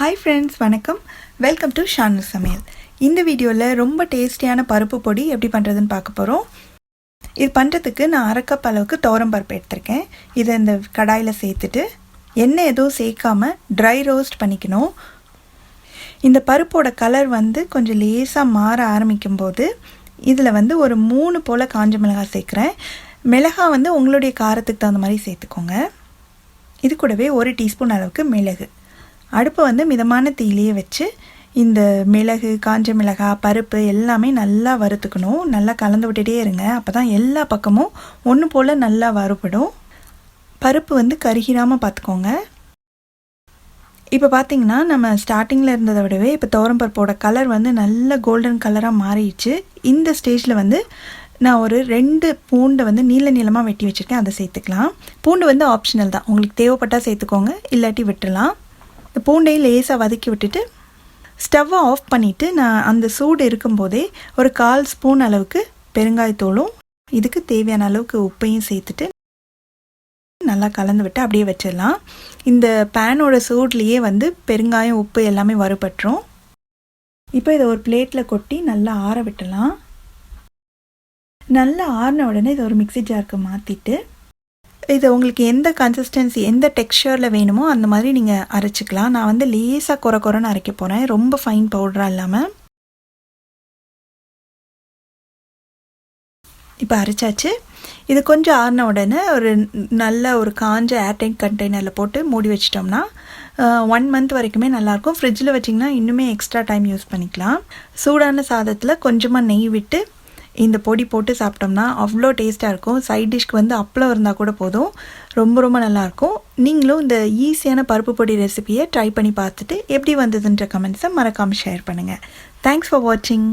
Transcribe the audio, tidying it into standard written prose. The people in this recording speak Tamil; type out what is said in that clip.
Hi friends, வணக்கம். Welcome to Shanu Samayal. இந்த வீடியோல ரொம்ப டேஸ்டியான பருப்பு பொடி எப்படி பண்றதுன்னு பார்க்க போறோம். இது பண்றதுக்கு நான் 1/2 கப் அளவுக்கு பருப்பு எடுத்துர்க்கேன். இத இந்த கடாயில சேர்த்துட்டு எண்ணெய் எதுவும் சேர்க்காம dry roast பண்ணிக்கணும். இந்த பருப்போட கலர் கொஞ்சம் லேசா மாற ஆரம்பிக்கும்போது இதுல ஒரு 3 போல காஞ்ச மிளகாய் சேர்க்கிறேன். மிளகாய் உங்களுடைய காரத்துக்கு தகுந்த மாதிரி சேர்த்துக்கோங்க. இது கூடவே 1 டீஸ்பூன் அளவுக்கு மிளகு. அடுப்பு மிதமான தீயிலேயே வச்சு இந்த மிளகு, காஞ்ச மிளகாய், பருப்பு எல்லாமே நல்லா வறுத்துக்கணும். நல்லா கலந்து விட்டுட்டே இருங்க. அப்பதான் எல்லா பக்கமும் ஒன்று போல நல்லா வறுபடும். பருப்பு கருகிராம பார்த்துக்கோங்க. இப்போ பார்த்தீங்கன்னா நம்ம ஸ்டார்டிங்கில் இருந்ததை விடவே இப்போ துவரம்பருப்போட கலர் நல்ல கோல்டன் கலராக மாறிடுச்சு. இந்த ஸ்டேஜில் நான் ஒரு 2 பூண்டை நீல நீளமாக வெட்டி வச்சுருக்கேன். அதை சேர்த்துக்கலாம். பூண்டு ஆப்ஷனல் தான், உங்களுக்கு தேவைப்பட்டால் சேர்த்துக்கோங்க, இல்லாட்டி விட்டுடலாம். இந்த பூண்டையும் லேசாக வதக்கி விட்டுட்டு ஸ்டவ்வை ஆஃப் பண்ணிவிட்டு நான் அந்த சூடு இருக்கும்போதே ஒரு 1/4 ஸ்பூன் அளவுக்கு பெருங்காயத்தூளும் இதுக்கு தேவையான அளவுக்கு உப்பையும் சேர்த்துட்டு நல்லா கலந்து விட்டு அப்படியே வச்சிடலாம். இந்த பேனோட சூட்லேயே பெருங்காயம், உப்பு எல்லாமே வறுபட்டுரும். இப்போ இதை ஒரு பிளேட்டில் கொட்டி நல்லா ஆற விட்டலாம். நல்லா ஆறின உடனே இதை ஒரு மிக்ஸி ஜாருக்கு மாற்றிட்டு இது உங்களுக்கு எந்த கன்சிஸ்டன்சி, எந்த டெக்ஸ்சரில் வேணுமோ அந்த மாதிரி நீங்கள் அரைச்சிக்கலாம். நான் லேசாக குறைன்னு அரைக்க போகிறேன், ரொம்ப ஃபைன் பவுடராக இல்லாமல். இப்போ அரைச்சாச்சு. இது கொஞ்சம் ஆறின உடனே நல்ல ஒரு காஞ்ச ஏர்டைட் கண்டெய்னரில் போட்டு மூடி வச்சிட்டோம்னா 1 மந்த் வரைக்குமே நல்லாயிருக்கும். ஃப்ரிட்ஜில் வச்சிங்கன்னா இன்னுமே எக்ஸ்ட்ரா டைம் யூஸ் பண்ணிக்கலாம். சூடான சாதத்தில் கொஞ்சமாக நெய் விட்டு இந்த பொடி போட்டு சாப்பிட்டோம்னா அவ்வளோ டேஸ்ட்டாக இருக்கும். சைட் டிஷ்க்கு அப்பளம் இருந்தால் கூட போதும், ரொம்ப ரொம்ப நல்லாயிருக்கும். நீங்களும் இந்த ஈஸியான பருப்பு பொடி ரெசிபியை ட்ரை பண்ணி பார்த்துட்டு எப்படி வந்ததுன்ற கமெண்ட்ஸை மறக்காமல் ஷேர் பண்ணுங்கள். தேங்க்ஸ் ஃபார் வாட்சிங்.